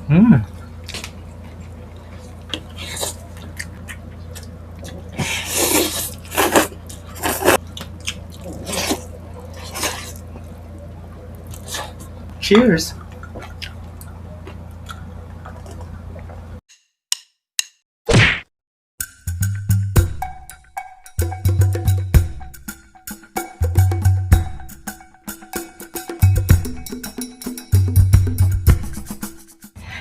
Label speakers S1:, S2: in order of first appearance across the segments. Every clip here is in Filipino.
S1: Mm. Cheers!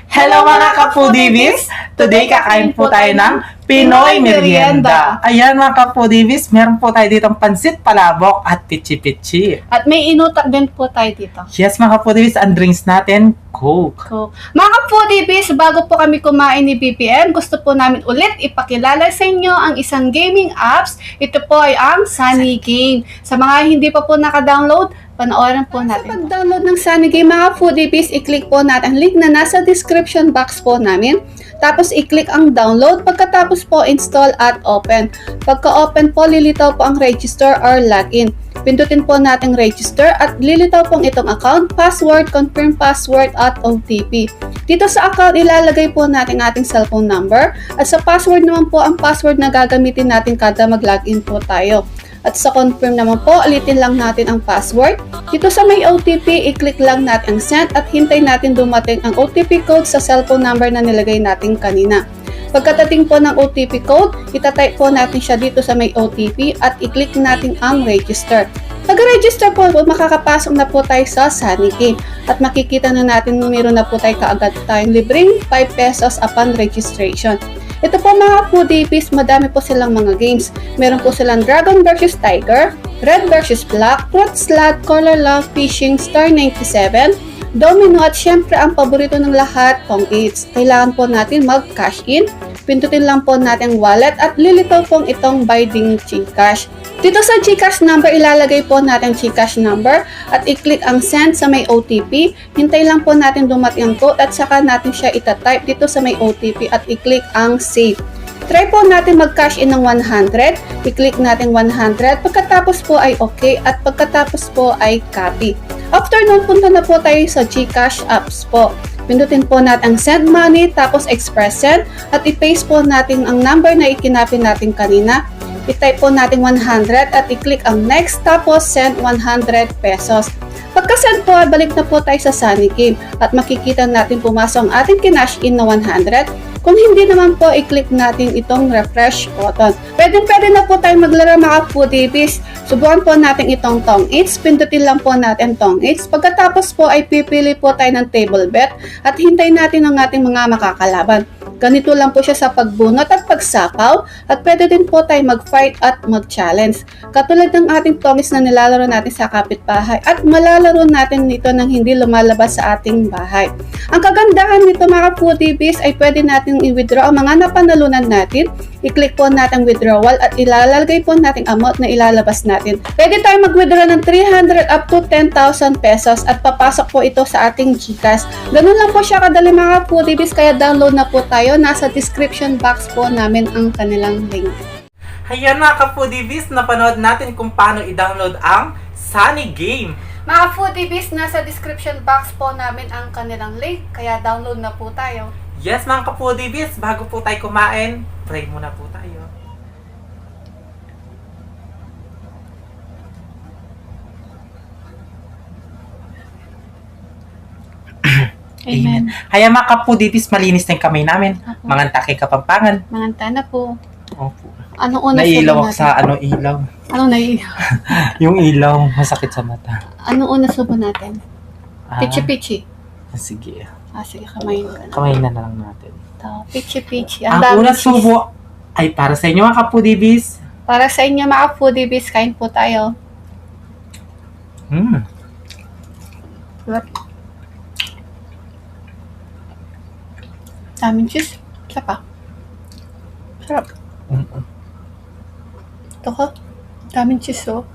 S1: Hello mga ka-foodies! Today kakain po tayo ng Pinoy Merienda. Ayan mga ka-foodies, meron po tayo ditong pansit palabok at pichi-pichi.
S2: At may inutak din po tayo dito.
S1: Yes mga ka-foodies, ang drinks natin, Coke.
S2: So, mga ka-foodies, bago po kami kumain ni BPM, gusto po namin ulit ipakilala sa inyo ang isang gaming apps. Ito po ay ang Sunny Game. Sa mga hindi pa po naka-download, panoorin po natin. Sa pag-download ng Sunny Game, mga foodies, i-click po natin ang link na nasa description box po namin. Tapos i-click ang download. Pagkatapos po, install at open. Pagka-open po, lilitaw po ang register or login. Pindutin po natin register at lilitaw pong itong account, password, confirm password at OTP. Dito sa account, ilalagay po natin ating cellphone number. At sa password naman po, ang password na gagamitin natin kada mag-login po tayo. At sa confirm naman po, ulitin lang natin ang password. Dito sa may OTP, i-click lang natin ang send at hintay natin dumating ang OTP code sa cellphone number na nilagay natin kanina. Pagkatating po ng OTP code, itatype po natin siya dito sa may OTP at i-click natin ang register. Pag-register po, makakapasok na po tayo sa Sunny Game at makikita na natin meron na po tayo kaagad tayong libreng 5 pesos upon registration. Ito po mga foodies, madami po silang mga games. Meron po silang Dragon vs Tiger, Red vs Black, Fruit Slot, Color Love, Fishing, Star 97, Domino at syempre ang paborito ng lahat, Tong Eats. Kailangan po natin mag-cash in. Pindutin lang po natin wallet at lilitaw pong itong binding Gcash. Dito sa Gcash number, ilalagay po natin Gcash number at i-click ang send sa may OTP. Hintay lang po natin dumating ang code at saka natin siya itatype dito sa may OTP at i-click ang save. Try po natin mag-cash in ng 100. I-click natin 100. Pagkatapos po ay okay at pagkatapos po ay copy. After nun, punta na po tayo sa Gcash apps po. Pindutin po natin ang send money tapos express send at i-paste po natin ang number na ikinapin natin kanina. I-type po natin 100 at i-click ang next tapos send 100 pesos. Pagka-send po, balik na po tayo sa Sunny Game at makikita natin pumasok ang ating kinash in na 100. Kung hindi naman po, i-click natin itong refresh button. Pwede na po tayo maglaro mga foodies. Subukan po natin itong Tong Eats. Pindutin lang po natin Tong Eats. Pagkatapos po ay pipili po tayo ng table bet at hintay natin ang ating mga makakalaban. Ganito lang po siya sa pagbunot at pagsapaw at pwede din po tayo mag-fight at mag-challenge. Katulad ng ating tongis na nilalaro natin sa kapitbahay at malalaro natin nito nang hindi lumalabas sa ating bahay. Ang kagandahan nito mga foodies ay pwede natin i-withdraw ang mga napanalunan natin. I-click po natin withdrawal at ilalagay po natin amount na ilalabas natin. Pwede tayo mag-withdraw ng 300 up to 10,000 pesos at papasok po ito sa ating Gcash. Ganun lang po siya kadali mga foodies kaya download na po tayo. Nasa description box po namin ang kanilang link.
S1: Ayan mga ka-foodies, napanood natin kung paano i-download ang Sunny Game.
S2: Mga foodies, nasa description box po namin ang kanilang link kaya download na po tayo.
S1: Yes mga ka-foodies, bago po tayo kumain, pray muna po tayo.
S2: Amen.
S1: Haya mga ka-foodies, malinis na yung kamay namin.
S2: Ako.
S1: Mangantake Kapampangan.
S2: Manganta na po.
S1: Opo.
S2: Anong una
S1: Nailaw
S2: subo
S1: ako
S2: natin?
S1: sa ilaw.
S2: Anong nailaw?
S1: Yung ilaw, masakit sa mata.
S2: Anong una subo natin?
S1: Ah,
S2: Pichi-pichi.
S1: sige.
S2: Sige, kamayin ka na.
S1: Kamayin na lang natin.
S2: Ito, pichi-pichi.
S1: Ang
S2: daming
S1: unang
S2: cheese.
S1: subo ay para sa inyo mga ka-foodies.
S2: Para sa inyo mga foodies, kain po tayo. Daming cheese. Isa pa. Sarap. Ito ko. Daming cheese, oh.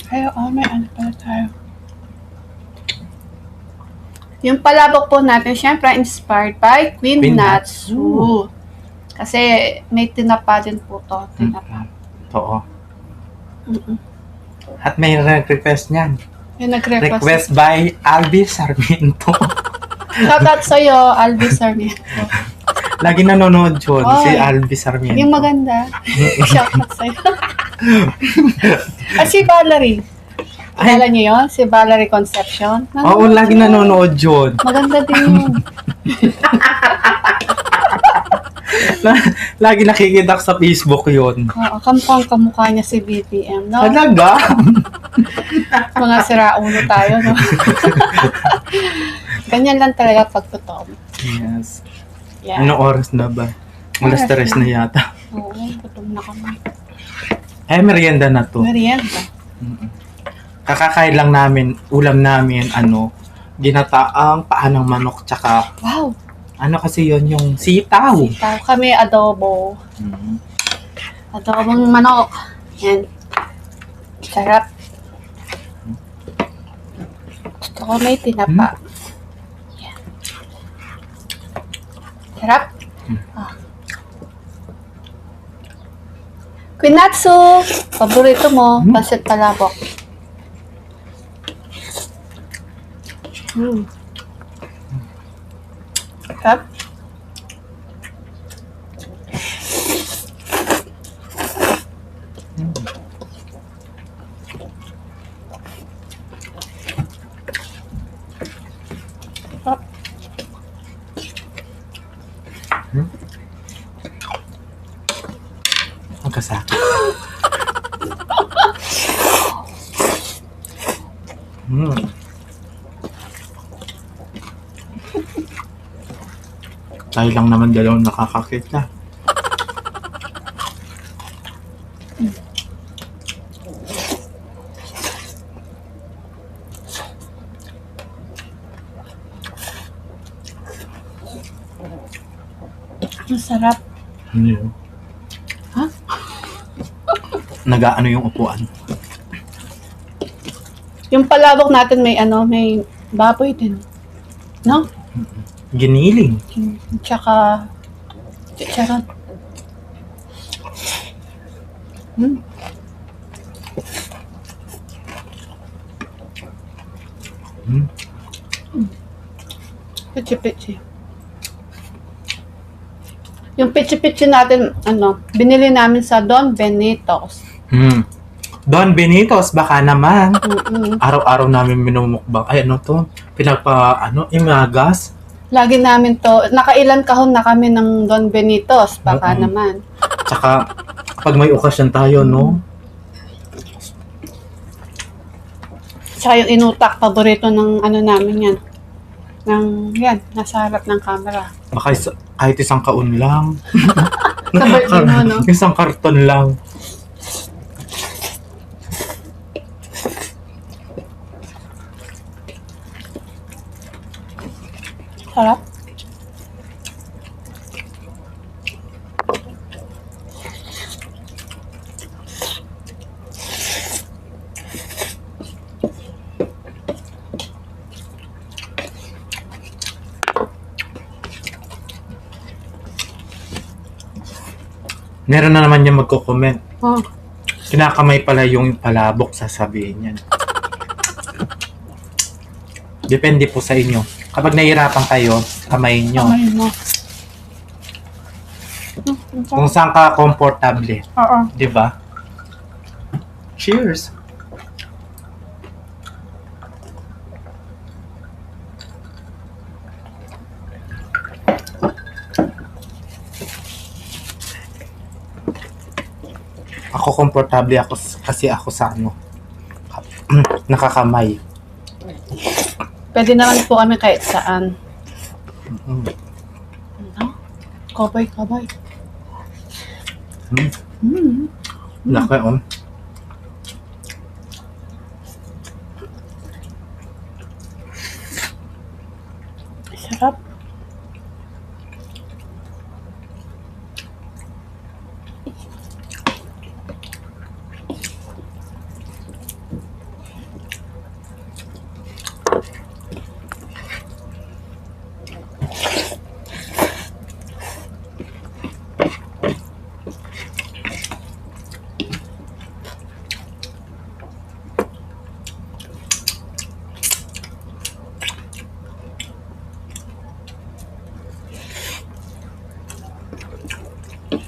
S2: Ay, may ano pala tayo. Yung palabok po natin, syempre, inspired by Queen
S1: Queen
S2: Natsu. Kasi may tinapa din po to. Tinapa.
S1: Oo.
S2: Mm-mm.
S1: At may request niyan.
S2: Yung nag-request.
S1: Request by Albi Sarmiento.
S2: Shoutout sa'yo, Albi Sarmiento.
S1: Lagi nanonood yun, si
S2: Oy.
S1: Albi Sarmiento.
S2: Yung maganda. Shoutout sa'yo. At si Valerie. Kilala niyo yun? Si Valerie Concepcion.
S1: Oo, lagi nanonood yun.
S2: Maganda din yun.
S1: Lagi nakikita ko sa Facebook yun.
S2: Oo, kamukha niya si BBM, no?
S1: Talaga?
S2: Mga siraulo tayo, no? Ganyan lang talaga pag totoo.
S1: Yes.
S2: Yeah.
S1: Anong oras na ba? Alas 3 na yata.
S2: Oo, gutom na kami.
S1: Eh, merienda na to.
S2: Merienda.
S1: Kakakain lang namin, ulam namin, ginataang paa ng manok, tsaka,
S2: Wow.
S1: kasi yon yung sitaw.
S2: Sitaw. Kami adobo. Adobong manok. Yan. Sarap. Gusto ko may tinapa. Yan. Sarap. Ah. Quinatsu! Paborito mo, pasit palabok. Sarap. Sarap.
S1: Ang kasakit. Tayo lang naman dalawang nakakakita.
S2: Masarap.
S1: Ano yun?
S2: Ha?
S1: Nag-aano yung upuan.
S2: Yung palabok natin may baboy din. No?
S1: Giniling.
S2: Tsaka chicharon. Pichi-pichi. Yung pichi-pichi natin, binili namin sa Don Benito's.
S1: Don Benitos, baka naman.
S2: Mm-mm.
S1: Araw-araw namin minumukbang. Ay, imagas.
S2: Lagi namin to, nakailan kahon na kami ng Don Benito's, baka naman.
S1: Tsaka, pag may okasyon tayo, no?
S2: Tsaka yung inutak, paborito ng namin yan. Yan, nasa harap ng camera.
S1: Baka kahit isang kaun lang.
S2: Sa birthday mo, no?
S1: Isang karton lang.
S2: Sarap.
S1: Meron na naman yung magko-comment.
S2: Oh.
S1: Kinakamay pala yung palabok, sasabihin yan. Depende po sa inyo. Kapag nahihirapan kayo, kamayin nyo.
S2: Kamay mo.
S1: Kung saan ka komportable.
S2: Oo.
S1: Di ba? Cheers! Ako komportable ako kasi ako sa nakakamay.
S2: Pwede naman po kami kahit saan. Kabay.
S1: Laki, oh.
S2: Sarap.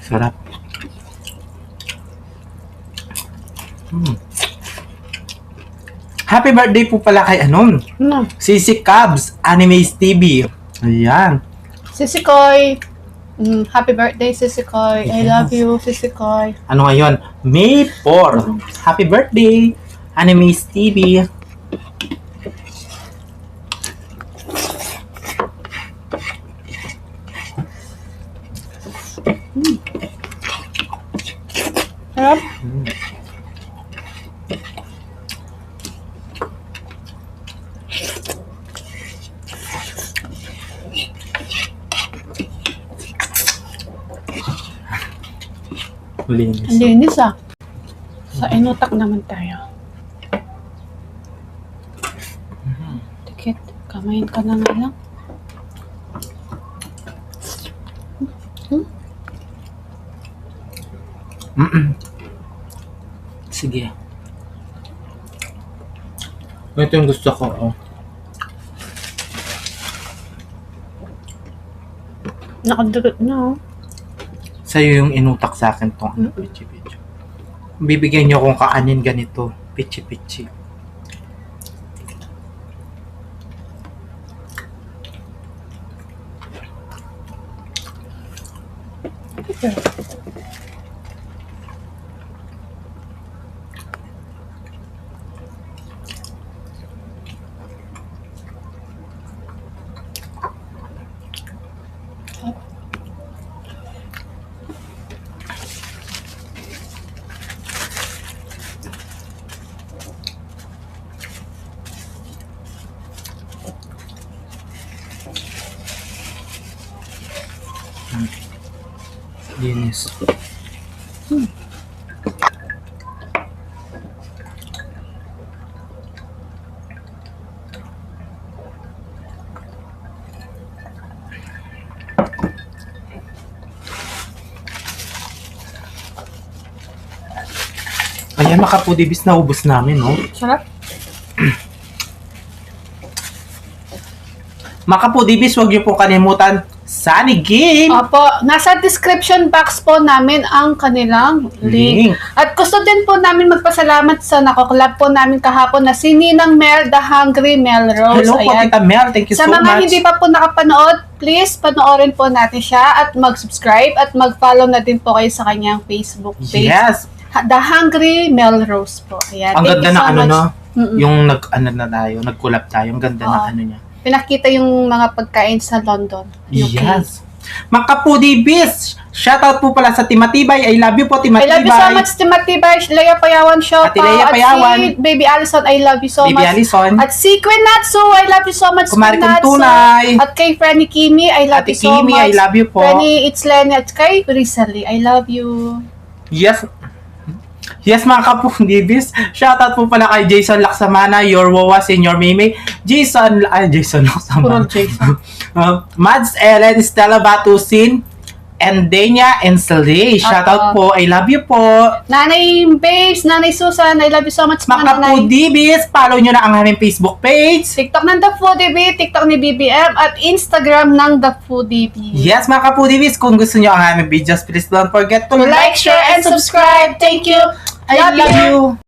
S1: Sarap. Happy birthday po pala kay Sisi Cubs, Animes TV. Ayan.
S2: Sisi Koy. Happy birthday, Sisi Koy. I love you, Sisi Koy.
S1: Ano ngayon? May 4. Happy birthday, Animes TV.
S2: Sarap.
S1: Linis.
S2: Ang linis ah. Sa inutak naman tayo. Tikit, kamayin ka na nga lang.
S1: Sige. Ito yung gusto ko. Oh.
S2: Nakadugot na oh.
S1: Sa'yo yung inutak sa akin tong pichi-pichi. Bibigyan niyo kung kaanin ganito. Pichi-pichi. Linis. Ayan, makapudibis na ubos namin, no?
S2: Sarap.
S1: Makapudibis, huwag niyo po kalimutan Sunny Game!
S2: Opo, nasa description box po namin ang kanilang link. At gusto din po namin magpasalamat sa nakokolab po namin kahapon na si Ninang Mel, The Hungry Melrose.
S1: Hello po, Tita Mel. Thank you
S2: Sa
S1: so much.
S2: mga hindi pa po nakapanood, please panoorin po natin siya at mag-subscribe at mag-follow na din po kayo sa kanyang Facebook page.
S1: Yes!
S2: The Hungry Melrose po. Ayan.
S1: Ang
S2: Thank
S1: ganda
S2: you
S1: ng
S2: so
S1: ano,
S2: much.
S1: no?
S2: Mm-mm.
S1: Yung nag-collab tayo. Ang ganda ng
S2: Oo.
S1: ano niya.
S2: Pinakita yung mga pagkain sa London, UK.
S1: Yes. Mga kapudibis, shoutout po pala sa Timatibay. I love you po,
S2: I
S1: Timatibay.
S2: love you so much, Timatibay. Leia Payawan Show.
S1: Ate Leia Payawan.
S2: At si Baby Allison, I love you so
S1: Baby
S2: much.
S1: Allison.
S2: At si Queen Natsu, I love you so much,
S1: Kumari
S2: Queen
S1: kong
S2: Natsu.
S1: tunay.
S2: At kay Franny Kimi, I love
S1: Ate
S2: you so
S1: Kimi,
S2: much.
S1: I love you po.
S2: Franny, it's Lenny. At kay Rizali, I love you.
S1: Yes. Yes, mga kapudibis. Shoutout po pala kay Jason Laksamana, Your Wawa, Senior Mimi. Jason Laksamana.
S2: Puro Jason.
S1: Mads Ellen, Stella Batusin, and Denya and Saleh. Shoutout po. I love you po.
S2: Nanay Babes, Nanay Susan, I love you so much,
S1: Mga
S2: mga nanay.
S1: kapudibis, follow nyo na ang aming Facebook page.
S2: TikTok ng The Foodie Bee, TikTok ni BBM, at Instagram ng The Foodie Bee.
S1: Yes, mga kapudibis, kung gusto nyo ang aming videos, please don't forget to
S2: Like, share, and subscribe. Thank you.
S1: I love you.